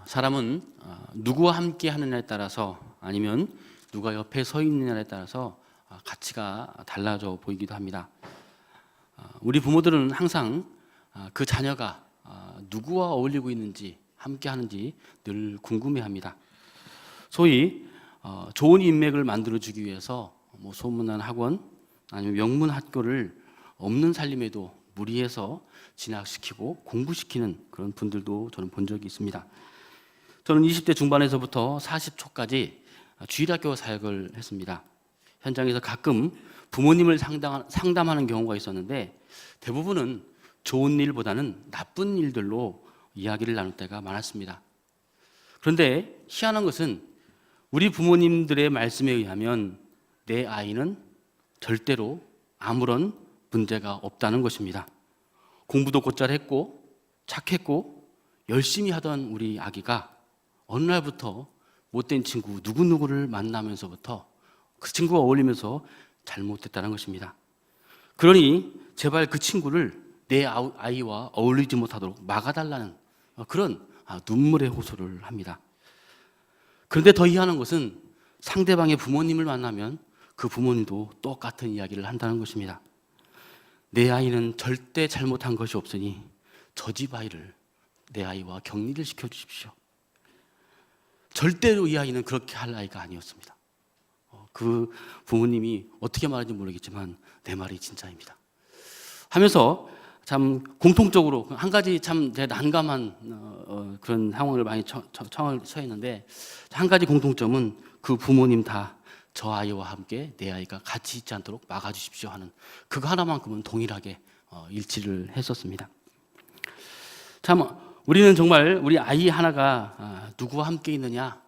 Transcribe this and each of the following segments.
사람은 누구와 함께 하느냐에 따라서 아니면 누가 옆에 서 있느냐에 따라서 가치가 달라져 보이기도 합니다. 우리 부모들은 항상 그 자녀가 누구와 어울리고 있는지 함께 하는지 늘 궁금해합니다. 소위 좋은 인맥을 만들어주기 위해서 소문난 학원 아니면 명문 학교를 없는 살림에도 무리해서 진학시키고 공부시키는 그런 분들도 저는 본 적이 있습니다. 저는 20대 중반에서부터 40초까지 주일학교 사역을 했습니다. 현장에서 가끔 부모님을 상담하는 경우가 있었는데 대부분은 좋은 일보다는 나쁜 일들로 이야기를 나눌 때가 많았습니다. 그런데 희한한 것은 우리 부모님들의 말씀에 의하면 내 아이는 절대로 아무런 문제가 없다는 것입니다. 공부도 곧잘 했고 착했고 열심히 하던 우리 아기가 어느 날부터 못된 친구 누구누구를 만나면서부터 그 친구와 어울리면서 잘못했다는 것입니다. 그러니 제발 그 친구를 내 아이와 어울리지 못하도록 막아달라는 그런 눈물의 호소를 합니다. 그런데 더 희한한 것은 상대방의 부모님을 만나면 그 부모님도 똑같은 이야기를 한다는 것입니다. 내 아이는 절대 잘못한 것이 없으니 저 집 아이를 내 아이와 격리를 시켜주십시오. 절대로 이 아이는 그렇게 할 아이가 아니었습니다. 그 부모님이 어떻게 말하는지 모르겠지만 내 말이 진짜입니다. 하면서 참 공통적으로 한 가지 참 제 난감한 그런 상황을 많이 처했는데 한 가지 공통점은 그 부모님 다 저 아이와 함께 내 아이가 같이 있지 않도록 막아주십시오 하는 그거 하나만큼은 동일하게 일치를 했었습니다. 참 우리는 정말 우리 아이 하나가 누구와 함께 있느냐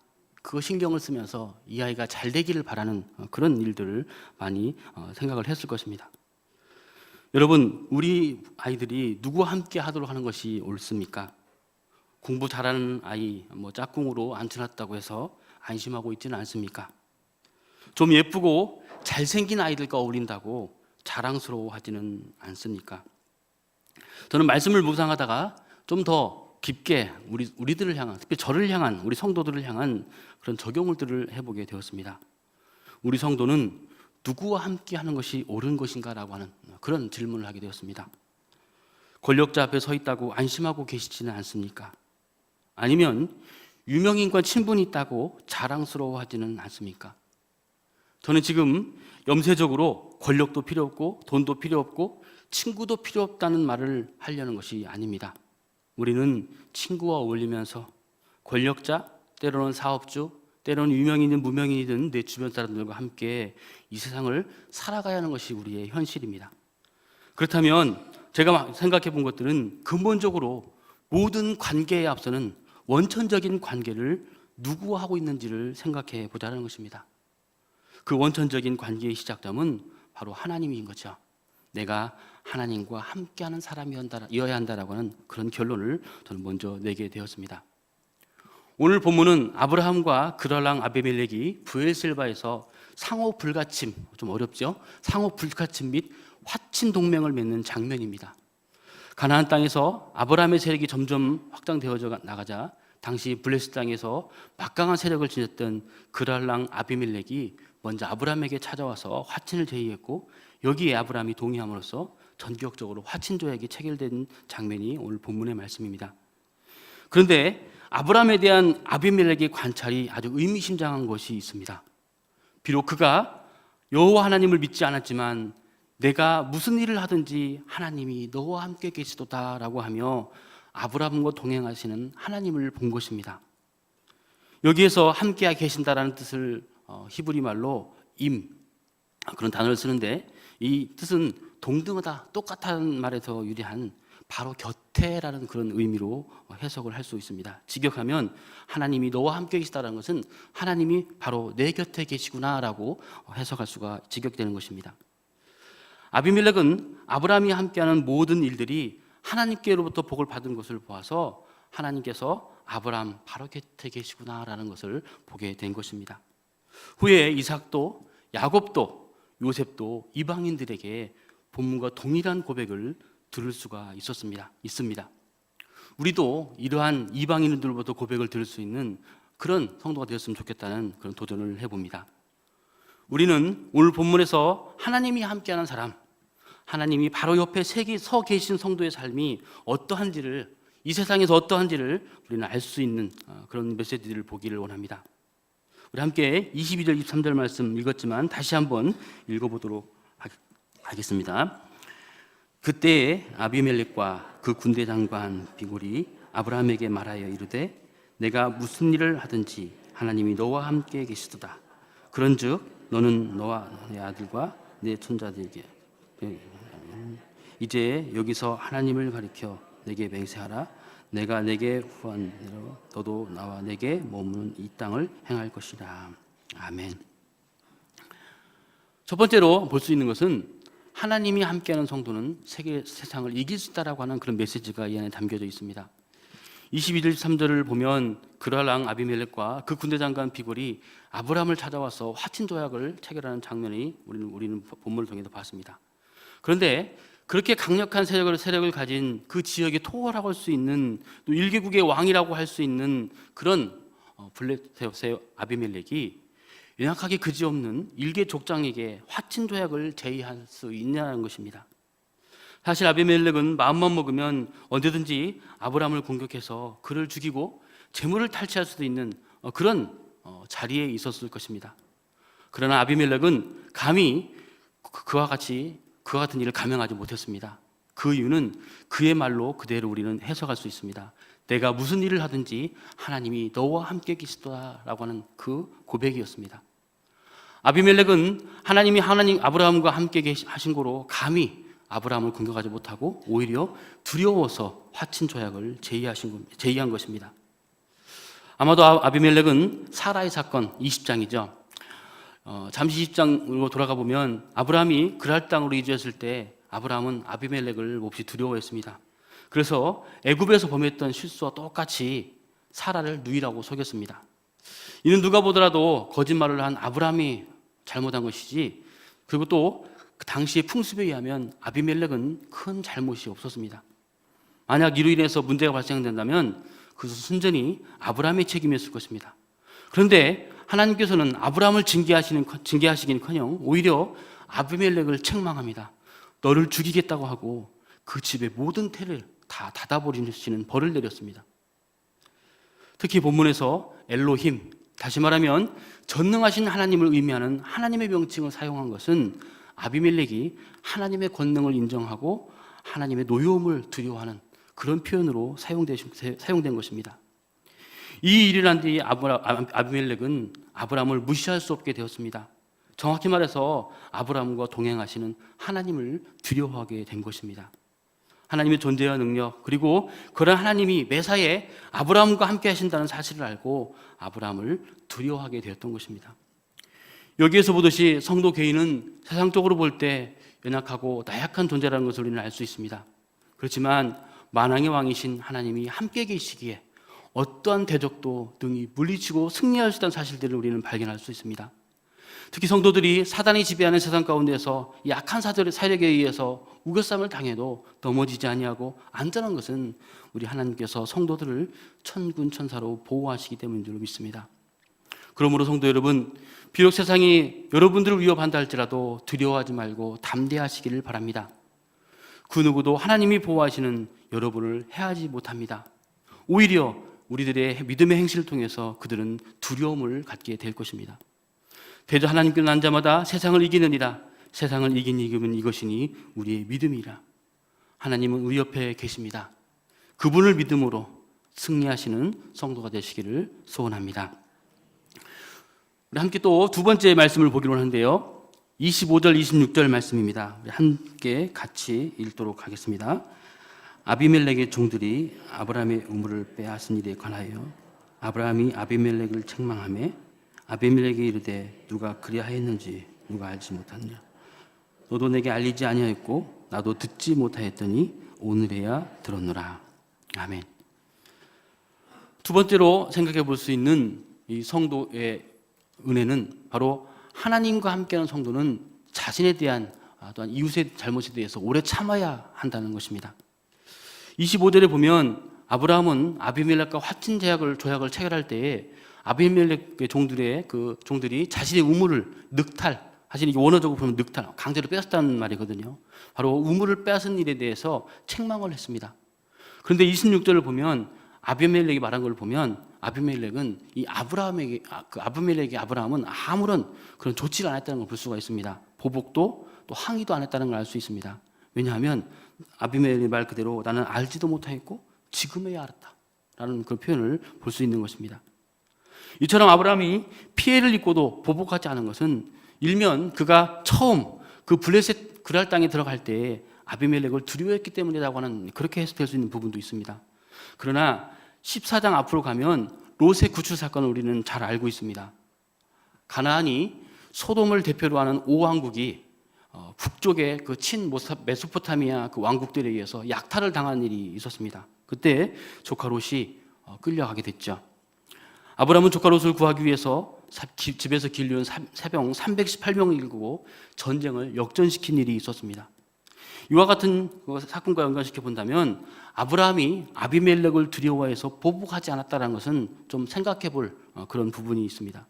그거 신경을 쓰면서 이 아이가 잘 되기를 바라는 그런 일들을 많이 생각을 했을 것입니다. 여러분, 우리 아이들이 누구와 함께 하도록 하는 것이 옳습니까? 공부 잘하는 아이 짝꿍으로 앉혀놨다고 해서 안심하고 있지는 않습니까? 좀 예쁘고 잘생긴 아이들과 어울린다고 자랑스러워하지는 않습니까? 저는 말씀을 묵상하다가 좀 더 깊게 우리들을 향한, 특히 저를 향한, 우리 성도들을 향한 그런 적용들을 해보게 되었습니다. 우리 성도는 누구와 함께 하는 것이 옳은 것인가라고 하는 그런 질문을 하게 되었습니다. 권력자 앞에 서 있다고 안심하고 계시지는 않습니까? 아니면 유명인과 친분이 있다고 자랑스러워하지는 않습니까? 저는 지금 염세적으로 권력도 필요 없고 돈도 필요 없고 친구도 필요 없다는 말을 하려는 것이 아닙니다. 우리는 친구와 어울리면서 권력자, 때로는 사업주, 때로는 유명인이든 무명인이든 내 주변 사람들과 함께 이 세상을 살아가야 하는 것이 우리의 현실입니다. 그렇다면 제가 생각해 본 것들은 근본적으로 모든 관계에 앞서는 원천적인 관계를 누구와 하고 있는지를 생각해 보자는 것입니다. 그 원천적인 관계의 시작점은 바로 하나님인 거죠. 내가 하나님과 함께하는 사람이어야 한다라고 하는 그런 결론을 저는 먼저 내게 되었습니다. 오늘 본문은 아브라함과 그랄랑 아비멜렉이 브엘셀바에서 상호 불가침, 좀 어렵죠? 상호 불가침 및 화친 동맹을 맺는 장면입니다. 가나안 땅에서 아브라함의 세력이 점점 확장되어져 나가자 당시 블레셋 땅에서 막강한 세력을 지녔던 그랄랑 아비멜렉이 먼저 아브라함에게 찾아와서 화친을 제의했고 여기에 아브라함이 동의함으로써 전격적으로 화친 조약이 체결된 장면이 오늘 본문의 말씀입니다. 그런데 아브라함에 대한 아비멜렉의 관찰이 아주 의미심장한 것이 있습니다. 비록 그가 여호와 하나님을 믿지 않았지만 내가 무슨 일을 하든지 하나님이 너와 함께 계시도다라고 하며 아브라함과 동행하시는 하나님을 본 것입니다. 여기에서 함께 계신다라는 뜻을 히브리 말로 그런 단어를 쓰는데 이 뜻은 동등하다, 똑같다는 말에서 유래한 바로 곁에라는 그런 의미로 해석을 할 수 있습니다. 직역하면 하나님이 너와 함께 계시다는 것은 하나님이 바로 내 곁에 계시구나라고 해석할 수가 직역되는 것입니다. 아비멜렉은 아브라함이 함께하는 모든 일들이 하나님께로부터 복을 받은 것을 보아서 하나님께서 아브라함 바로 곁에 계시구나라는 것을 보게 된 것입니다. 후에 이삭도 야곱도 요셉도 이방인들에게 본문과 동일한 고백을 들을 수가 있습니다. 우리도 이러한 이방인들로부터 고백을 들을 수 있는 그런 성도가 되었으면 좋겠다는 그런 도전을 해봅니다. 우리는 오늘 본문에서 하나님이 함께하는 사람, 하나님이 바로 옆에 서 계신 성도의 삶이 어떠한지를, 이 세상에서 어떠한지를 우리는 알 수 있는 그런 메시지들을 보기를 원합니다. 우리 함께 22절 23절 말씀 읽었지만 다시 한번 읽어보도록 하겠습니다. 그때에 아비멜렉과 그 군대 장관 비골이 아브라함에게 말하여 이르되 내가 무슨 일을 하든지 하나님이 너와 함께 계시도다. 그런즉 너는 너와 내 아들과 내 손자들에게 이제 여기서 하나님을 가리켜 내게 맹세하라. 내가 내게 후한 대로 너도 나와 내게 머무는 이 땅을 행할 것이라. 아멘. 첫 번째로 볼 수 있는 것은 하나님이 함께하는 성도는 세상을 이길 수 있다라고 하는 그런 메시지가 이 안에 담겨져 있습니다. 22절 3절을 보면 그랄랑 아비멜렉과 그 군대 장관 비골이 아브라함을 찾아와서 화친 조약을 체결하는 장면이 우리는 본문을 통해서 봤습니다. 그런데 그렇게 강력한 세력을 가진 그 지역의 토호라고 할 수 있는 또 1개국의 왕이라고 할 수 있는 그런 블레셋의 아비멜렉이 연약하게 그지없는 일개 족장에게 화친 조약을 제의할 수 있냐는 것입니다. 사실 아비멜렉은 마음만 먹으면 언제든지 아브라함을 공격해서 그를 죽이고 재물을 탈취할 수도 있는 그런 자리에 있었을 것입니다. 그러나 아비멜렉은 감히 그와 같은 일을 감행하지 못했습니다. 그 이유는 그의 말로 그대로 우리는 해석할 수 있습니다. 내가 무슨 일을 하든지 하나님이 너와 함께 계시도다라고 하는 그 고백이었습니다. 아비멜렉은 하나님이 아브라함과 함께 하신 거로 감히 아브라함을 공격하지 못하고 오히려 두려워서 화친 조약을 제의한 것입니다. 아마도 아비멜렉은 사라의 사건 20장이죠. 잠시 20장으로 돌아가 보면 아브라함이 그랄 땅으로 이주했을 때 아브라함은 아비멜렉을 몹시 두려워했습니다. 그래서 애굽에서 범했던 실수와 똑같이 사라를 누이라고 속였습니다. 이는 누가 보더라도 거짓말을 한 아브라함이 잘못한 것이지, 그리고 또 그 당시의 풍습에 의하면 아비멜렉은 큰 잘못이 없었습니다. 만약 이로 인해서 문제가 발생된다면 그것은 순전히 아브라함의 책임이었을 것입니다. 그런데 하나님께서는 아브라함을 징계하시기는커녕 오히려 아비멜렉을 책망합니다. 너를 죽이겠다고 하고 그 집의 모든 태를 다 닫아버리시는 벌을 내렸습니다. 특히 본문에서 엘로힘, 다시 말하면 전능하신 하나님을 의미하는 하나님의 명칭을 사용한 것은 아비멜렉이 하나님의 권능을 인정하고 하나님의 노여움을 두려워하는 그런 표현으로 사용된 것입니다. 이 일을 한 뒤 아비멜렉은 아브라함을 무시할 수 없게 되었습니다. 정확히 말해서 아브라함과 동행하시는 하나님을 두려워하게 된 것입니다. 하나님의 존재와 능력, 그리고 그런 하나님이 매사에 아브라함과 함께 하신다는 사실을 알고 아브라함을 두려워하게 되었던 것입니다. 여기에서 보듯이 성도 개인은 세상적으로 볼 때 연약하고 나약한 존재라는 것을 우리는 알 수 있습니다. 그렇지만 만왕의 왕이신 하나님이 함께 계시기에 어떠한 대적도 능히 물리치고 승리할 수 있다는 사실들을 우리는 발견할 수 있습니다. 특히 성도들이 사단이 지배하는 세상 가운데서 약한 세력에 의해서 우겨쌈을 당해도 넘어지지 아니하고 안전한 것은 우리 하나님께서 성도들을 천군 천사로 보호하시기 때문인 줄 믿습니다. 그러므로 성도 여러분, 비록 세상이 여러분들을 위협한다 할지라도 두려워하지 말고 담대하시기를 바랍니다. 그 누구도 하나님이 보호하시는 여러분을 해하지 못합니다. 오히려 우리들의 믿음의 행실을 통해서 그들은 두려움을 갖게 될 것입니다. 대저 하나님께 난 자마다 세상을 이기느니라. 세상을 이기면 이것이니 우리의 믿음이라. 하나님은 우리 옆에 계십니다. 그분을 믿음으로 승리하시는 성도가 되시기를 소원합니다. 우리 함께 또 두 번째 말씀을 보기로 하는데요, 25절 26절 말씀입니다. 우리 함께 같이 읽도록 하겠습니다. 아비멜렉의 종들이 아브라함의 우물을 빼앗은 일에 관하여 아브라함이 아비멜렉을 책망하며 아비멜렉이 이르되 누가 그리하였는지 누가 알지 못하느냐. 너도 내게 알리지 아니하였고 나도 듣지 못하였더니 오늘에야 들었노라. 아멘. 두 번째로 생각해 볼 수 있는 이 성도의 은혜는 바로 하나님과 함께하는 성도는 자신에 대한 또한 이웃의 잘못에 대해서 오래 참아야 한다는 것입니다. 25절에 보면 아브라함은 아비멜렉과 화친 조약을 체결할 때에 아비멜렉의 종들이 자신의 우물을 사실 이게 원어적으로 보면 늑탈, 강제로 뺏었다는 말이거든요. 바로 우물을 뺏은 일에 대해서 책망을 했습니다. 그런데 26절을 보면 아비멜렉이 말한 걸 보면 아비멜렉은 아브라함은 아무런 그런 조치를 안 했다는 걸 볼 수가 있습니다. 보복도 또 항의도 안 했다는 걸 알 수 있습니다. 왜냐하면 아비멜렉의 말 그대로 나는 알지도 못하겠고 지금에야 알았다라는 그 표현을 볼 수 있는 것입니다. 이처럼 아브라함이 피해를 입고도 보복하지 않은 것은 일면 그가 처음 그 블레셋 그랄 땅에 들어갈 때 아비멜렉을 두려워했기 때문이라고 하는 그렇게 해석될 수 있는 부분도 있습니다. 그러나 14장 앞으로 가면 롯의 구출 사건을 우리는 잘 알고 있습니다. 가나안이 소돔을 대표로 하는 5왕국이 북쪽의 그 메소포타미아 그 왕국들에 의해서 약탈을 당한 일이 있었습니다. 그때 조카 롯이 끌려가게 됐죠. 아브라함은 조카 롯을 구하기 위해서 집에서 길리온 사병 318명을 일구고 전쟁을 역전시킨 일이 있었습니다. 이와 같은 사건과 연관시켜 본다면 아브라함이 아비멜렉을 두려워해서 보복하지 않았다는 것은 좀 생각해 볼 그런 부분이 있습니다.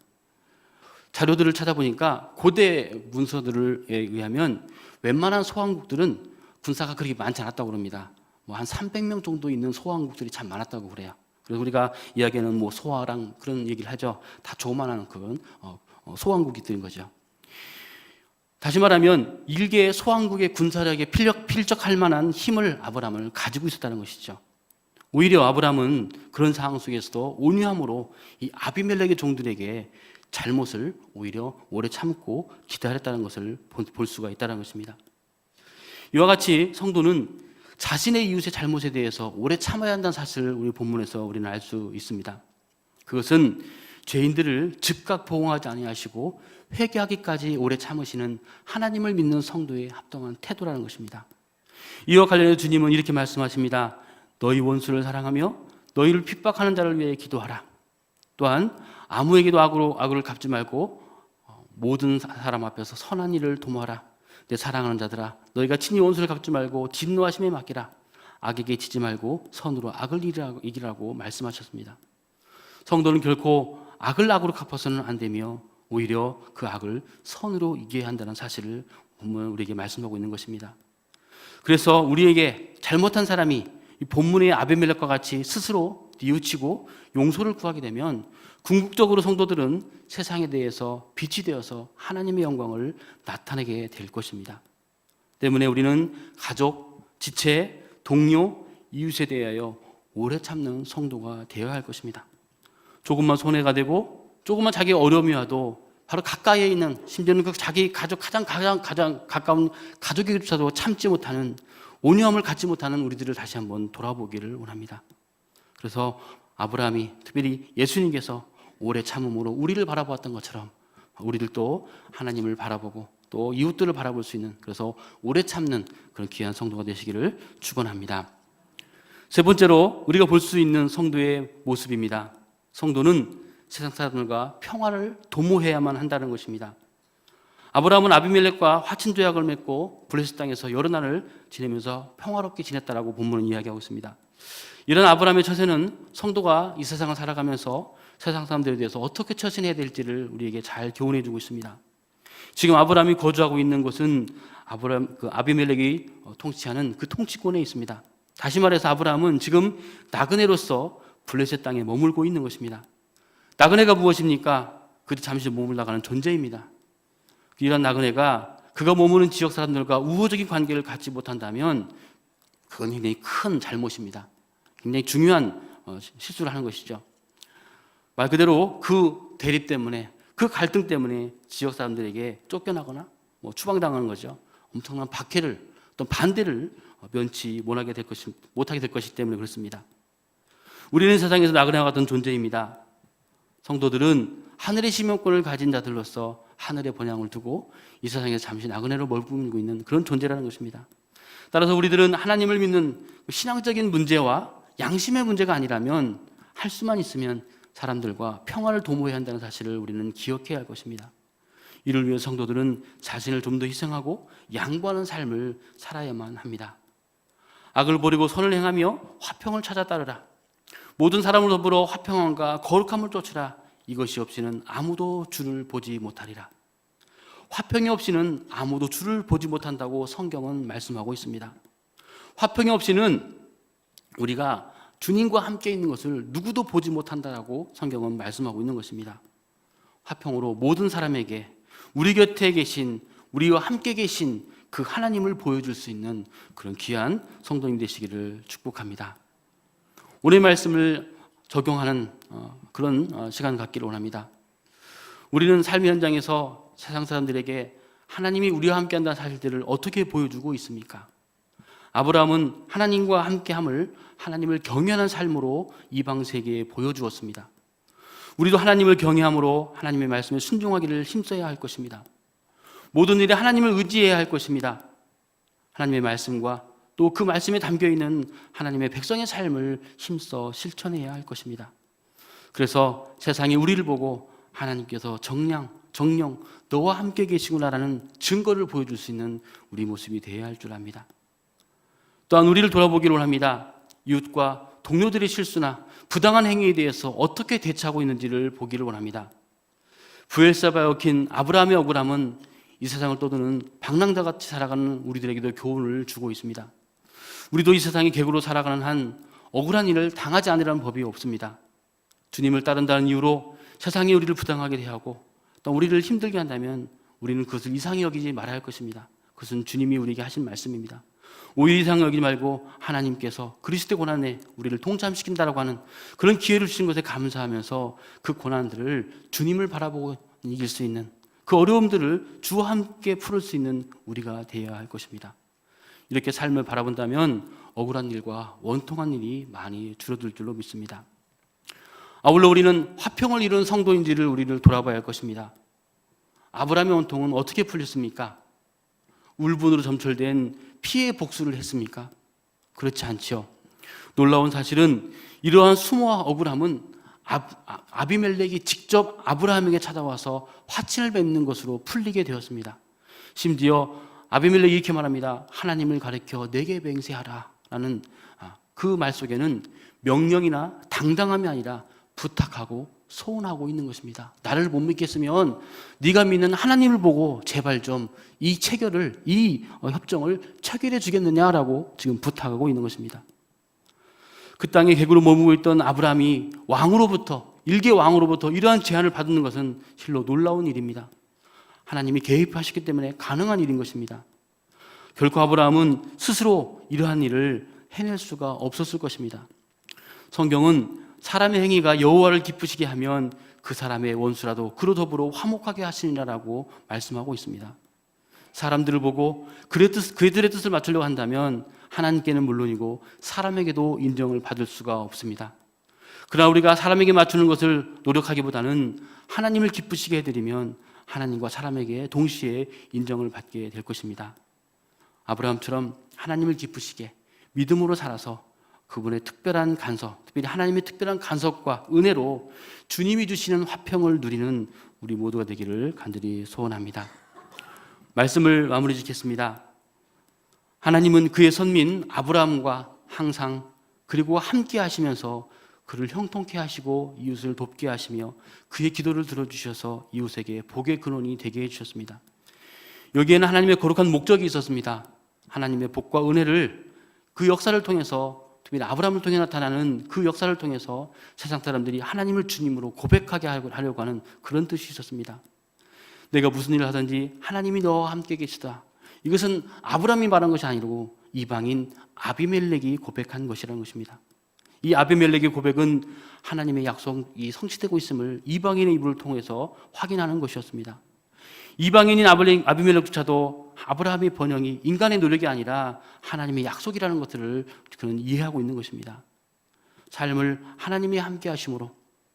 자료들을 찾아보니까 고대 문서들에 의하면 웬만한 소왕국들은 군사가 그렇게 많지 않았다고 합니다. 한 300명 정도 있는 소왕국들이 참 많았다고 그래요. 그래서 우리가 이야기하는 소아랑 그런 얘기를 하죠. 다 조만한 그런 소왕국이 거죠. 다시 말하면 일개의 소왕국의 군사력에 필적할 만한 힘을 아브라함은 가지고 있었다는 것이죠. 오히려 아브라함은 그런 상황 속에서도 온유함으로 이 아비멜렉의 종들에게 잘못을 오히려 오래 참고 기다렸다는 것을 볼 수가 있다는 것입니다. 이와 같이 성도는 자신의 이웃의 잘못에 대해서 오래 참아야 한다는 사실을 우리 본문에서 우리는 알 수 있습니다. 그것은 죄인들을 즉각 보응하지 아니하시고 회개하기까지 오래 참으시는 하나님을 믿는 성도의 합당한 태도라는 것입니다. 이와 관련해서 주님은 이렇게 말씀하십니다. 너희 원수를 사랑하며 너희를 핍박하는 자를 위해 기도하라. 또한 아무에게도 악을 갚지 말고 모든 사람 앞에서 선한 일을 도모하라. 내 사랑하는 자들아, 너희가 친히 원수를 갚지 말고 진노하심에 맡기라. 악에게 지지 말고 선으로 악을 이기라고 말씀하셨습니다. 성도는 결코 악을 악으로 갚아서는 안 되며 오히려 그 악을 선으로 이겨야 한다는 사실을 본문은 우리에게 말씀하고 있는 것입니다. 그래서 우리에게 잘못한 사람이 이 본문의 아비멜렉과 같이 스스로 뉘우치고 용서를 구하게 되면 궁극적으로 성도들은 세상에 대해서 빛이 되어서 하나님의 영광을 나타내게 될 것입니다. 때문에 우리는 가족, 지체, 동료, 이웃에 대하여 오래 참는 성도가 되어야 할 것입니다. 조금만 손해가 되고 조금만 자기 어려움이 와도 바로 가까이에 있는, 심지어는 그 자기 가족 가장 가까운 가족에게조차도 참지 못하는, 온유함을 갖지 못하는 우리들을 다시 한번 돌아보기를 원합니다. 그래서 아브라함이, 특별히 예수님께서 오래 참음으로 우리를 바라보았던 것처럼 우리들도 하나님을 바라보고 또 이웃들을 바라볼 수 있는, 그래서 오래 참는 그런 귀한 성도가 되시기를 축원합니다. 세 번째로 우리가 볼 수 있는 성도의 모습입니다. 성도는 세상 사람들과 평화를 도모해야만 한다는 것입니다. 아브라함은 아비멜렉과 화친 조약을 맺고 블레셋 땅에서 여러 날을 지내면서 평화롭게 지냈다라고 본문은 이야기하고 있습니다. 이런 아브라함의 처세는 성도가 이 세상을 살아가면서 세상 사람들에 대해서 어떻게 처신해야 될지를 우리에게 잘 교훈해 주고 있습니다. 지금 아브라함이 거주하고 있는 곳은 아비멜렉이 통치하는 그 통치권에 있습니다. 다시 말해서 아브라함은 지금 나그네로서 블레셋 땅에 머물고 있는 것입니다. 나그네가 무엇입니까? 그리 잠시 머물러가는 존재입니다. 이런 나그네가 그가 머무는 지역 사람들과 우호적인 관계를 갖지 못한다면 그건 굉장히 큰 잘못입니다. 굉장히 중요한 실수를 하는 것이죠. 말 그대로 그 대립 때문에, 그 갈등 때문에 지역 사람들에게 쫓겨나거나 추방당하는 거죠. 엄청난 박해를, 또 반대를 면치 못하게 될 것이기 때문에 그렇습니다. 우리는 세상에서 나그네와 같은 존재입니다. 성도들은 하늘의 시민권을 가진 자들로서 하늘의 본향을 두고 이 세상에서 잠시 나그네로 머물고 있는 그런 존재라는 것입니다. 따라서 우리들은 하나님을 믿는 신앙적인 문제와 양심의 문제가 아니라면 할 수만 있으면 사람들과 평화를 도모해야 한다는 사실을 우리는 기억해야 할 것입니다. 이를 위해 성도들은 자신을 좀 더 희생하고 양보하는 삶을 살아야만 합니다. 악을 버리고 선을 행하며 화평을 찾아 따르라. 모든 사람을 더불어 화평함과 거룩함을 쫓으라. 이것이 없이는 아무도 주를 보지 못하리라. 화평이 없이는 아무도 주를 보지 못한다고 성경은 말씀하고 있습니다. 화평이 없이는 우리가 주님과 함께 있는 것을 누구도 보지 못한다라고 성경은 말씀하고 있는 것입니다. 화평으로 모든 사람에게 우리 곁에 계신, 우리와 함께 계신 그 하나님을 보여줄 수 있는 그런 귀한 성도님 되시기를 축복합니다. 오늘 말씀을 적용하는 그런 시간 갖기를 원합니다. 우리는 삶의 현장에서 세상 사람들에게 하나님이 우리와 함께한다는 사실들을 어떻게 보여주고 있습니까? 아브라함은 하나님과 함께함을, 하나님을 경외하는 삶으로 이방 세계에 보여주었습니다. 우리도 하나님을 경외함으로 하나님의 말씀에 순종하기를 힘써야 할 것입니다. 모든 일에 하나님을 의지해야 할 것입니다. 하나님의 말씀과 또 그 말씀에 담겨있는 하나님의 백성의 삶을 힘써 실천해야 할 것입니다. 그래서 세상이 우리를 보고 하나님께서 정령 너와 함께 계시구나라는 증거를 보여줄 수 있는 우리 모습이 되어야 할 줄 압니다. 또한 우리를 돌아보기를 원합니다. 이웃과 동료들의 실수나 부당한 행위에 대해서 어떻게 대처하고 있는지를 보기를 원합니다. 브엘사바에 얽힌 아브라함의 억울함은 이 세상을 떠드는 방랑자같이 살아가는 우리들에게도 교훈을 주고 있습니다. 우리도 이 세상의 객으로 살아가는 한 억울한 일을 당하지 않으라는 법이 없습니다. 주님을 따른다는 이유로 세상이 우리를 부당하게 대하고 또 우리를 힘들게 한다면 우리는 그것을 이상히 여기지 말아야 할 것입니다. 그것은 주님이 우리에게 하신 말씀입니다. 오히려 이상히 여기지 말고 하나님께서 그리스도의 고난에 우리를 동참시킨다라고 하는 그런 기회를 주신 것에 감사하면서 그 고난들을 주님을 바라보고 이길 수 있는, 그 어려움들을 주와 함께 풀을 수 있는 우리가 되어야 할 것입니다. 이렇게 삶을 바라본다면 억울한 일과 원통한 일이 많이 줄어들 줄로 믿습니다. 아울러 우리는 화평을 이룬 성도인지를 우리를 돌아봐야 할 것입니다. 아브라함의 원통은 어떻게 풀렸습니까? 울분으로 점철된 피해 복수를 했습니까? 그렇지 않지요. 놀라운 사실은 이러한 수모와 억울함은 아비멜렉이 직접 아브라함에게 찾아와서 화친을 맺는 것으로 풀리게 되었습니다. 심지어 아비멜렉이 이렇게 말합니다. 하나님을 가리켜 내게 맹세하라 라는 그 말 속에는 명령이나 당당함이 아니라 부탁하고 소원하고 있는 것입니다. 나를 못 믿겠으면 네가 믿는 하나님을 보고 제발 좀 이 체결을, 이 협정을 체결해 주겠느냐라고 지금 부탁하고 있는 것입니다. 그 땅에 객으로 머무고 있던 아브라함이 일개 왕으로부터 이러한 제안을 받는 것은 실로 놀라운 일입니다. 하나님이 개입하셨기 때문에 가능한 일인 것입니다. 결코 아브라함은 스스로 이러한 일을 해낼 수가 없었을 것입니다. 성경은 사람의 행위가 여호와를 기쁘시게 하면 그 사람의 원수라도 그로 더불어 화목하게 하시니라라고 말씀하고 있습니다. 사람들을 보고 그들의 뜻을 맞추려고 한다면 하나님께는 물론이고 사람에게도 인정을 받을 수가 없습니다. 그러나 우리가 사람에게 맞추는 것을 노력하기보다는 하나님을 기쁘시게 해드리면 하나님과 사람에게 동시에 인정을 받게 될 것입니다. 아브라함처럼 하나님을 기쁘시게 믿음으로 살아서 그분의 특별한 간섭, 특별히 하나님의 특별한 간섭과 은혜로 주님이 주시는 화평을 누리는 우리 모두가 되기를 간절히 소원합니다. 말씀을 마무리 짓겠습니다. 하나님은 그의 선민 아브라함과 항상 그리고 함께 하시면서 그를 형통케 하시고 이웃을 돕게 하시며 그의 기도를 들어주셔서 이웃에게 복의 근원이 되게 해주셨습니다. 여기에는 하나님의 거룩한 목적이 있었습니다. 하나님의 복과 은혜를 그 역사를 통해서, 특별히 아브라함을 통해 나타나는 그 역사를 통해서 세상 사람들이 하나님을 주님으로 고백하게 하려고 하는 그런 뜻이 있었습니다. 내가 무슨 일을 하든지 하나님이 너와 함께 계시다. 이것은 아브라함이 말한 것이 아니고 이방인 아비멜렉이 고백한 것이라는 것입니다. 이 아비멜렉의 고백은 하나님의 약속이 성취되고 있음을 이방인의 입을 통해서 확인하는 것이었습니다. 이방인인 아비멜렉조차도 아브라함의 번영이 인간의 노력이 아니라 하나님의 약속이라는 것들을 그는 이해하고 있는 것입니다. 삶을 하나님이 함께 하심으로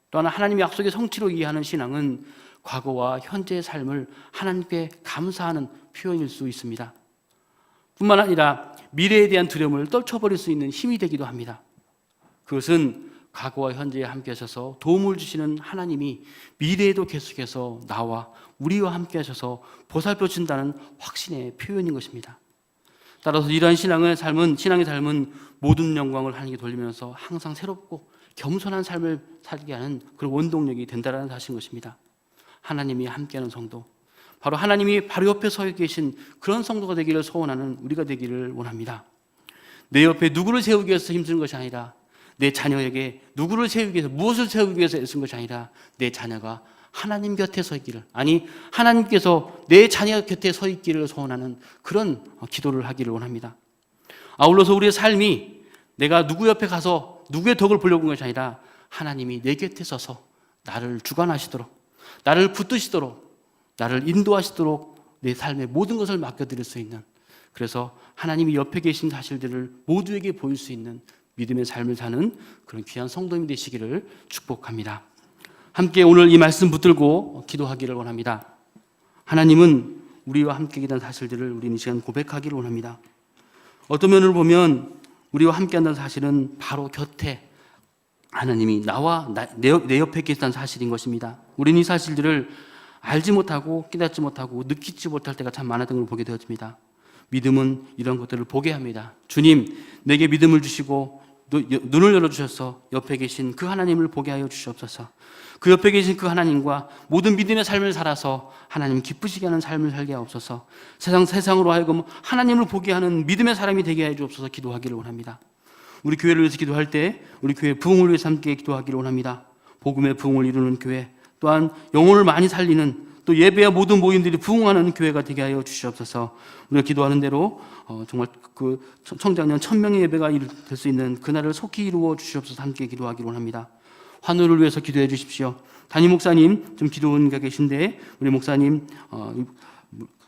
또한 하나님의 약속의 성취로 이해하는 신앙은 과거와 현재의 삶을 하나님께 감사하는 표현일 수 있습니다. 뿐만 아니라 미래에 대한 두려움을 떨쳐버릴 수 있는 힘이 되기도 합니다. 그것은 과거와 현재에 함께 하셔서 도움을 주시는 하나님이 미래에도 계속해서 나와 우리와 함께 하셔서 보살펴 준다는 확신의 표현인 것입니다. 따라서 이러한 신앙의 삶은 모든 영광을 하나님께 돌리면서 항상 새롭고 겸손한 삶을 살게 하는 그런 원동력이 된다는 사실인 것입니다. 하나님이 함께하는 성도, 바로 하나님이 바로 옆에 서 계신 그런 성도가 되기를 소원하는 우리가 되기를 원합니다. 내 옆에 누구를 세우기 위해서 힘쓰는 것이 아니라, 내 자녀에게 누구를 세우기 위해서, 무엇을 세우기 위해서 애쓴 것이 아니라, 내 자녀가 하나님 곁에 서 있기를, 아니 하나님께서 내 자녀 곁에 서 있기를 소원하는 그런 기도를 하기를 원합니다. 아울러서 우리의 삶이 내가 누구 옆에 가서 누구의 덕을 보려고 한 것이 아니라, 하나님이 내 곁에 서서 나를 주관하시도록, 나를 붙드시도록, 나를 인도하시도록 내 삶의 모든 것을 맡겨드릴 수 있는, 그래서 하나님이 옆에 계신 사실들을 모두에게 보일 수 있는 믿음의 삶을 사는 그런 귀한 성도님이 되시기를 축복합니다. 함께 오늘 이 말씀 붙들고 기도하기를 원합니다. 하나님은 우리와 함께 계시다는 사실들을 우리는 이 시간 고백하기를 원합니다. 어떤 면을 보면 우리와 함께 한다는 사실은 바로 곁에 하나님이 내 옆에 계시다는 사실인 것입니다. 우리는 이 사실들을 알지 못하고 깨닫지 못하고 느끼지 못할 때가 참 많았던 걸 보게 되었습니다. 믿음은 이런 것들을 보게 합니다. 주님, 내게 믿음을 주시고 눈을 열어주셔서 옆에 계신 그 하나님을 보게 하여 주시옵소서. 그 옆에 계신 그 하나님과 모든 믿음의 삶을 살아서 하나님 기쁘시게 하는 삶을 살게 하옵소서. 세상으로 하여금 하나님을 보게 하는 믿음의 사람이 되게 하여 주옵소서. 기도하기를 원합니다. 우리 교회를 위해서 기도할 때 우리 교회 부흥을 위해서 함께 기도하기를 원합니다. 복음의 부흥을 이루는 교회, 또한 영혼을 많이 살리는, 또 예배와 모든 모임들이 부흥하는 교회가 되게 하여 주시옵소서. 우리가 기도하는 대로 정말 그 청장년 1000명의 예배가 될 수 있는 그날을 속히 이루어 주시옵소서. 함께 기도하기를 원합니다. 환우를 위해서 기도해 주십시오. 담임 목사님 좀 기도원가 계신데 우리 목사님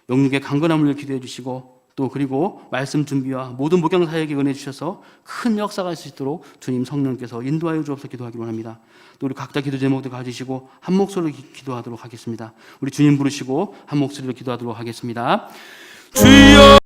영육의 강건함을 위해 기도해 주시고, 또 그리고 말씀 준비와 모든 목양 사역에 은혜 주셔서 큰 역사가 있을 수 있도록 주님 성령께서 인도하여 주옵소서. 기도하기를 원합니다. 또 우리 각자 기도 제목도 가지시고 한 목소리로 기도하도록 하겠습니다. 우리 주님 부르시고 한 목소리로 기도하도록 하겠습니다. 주여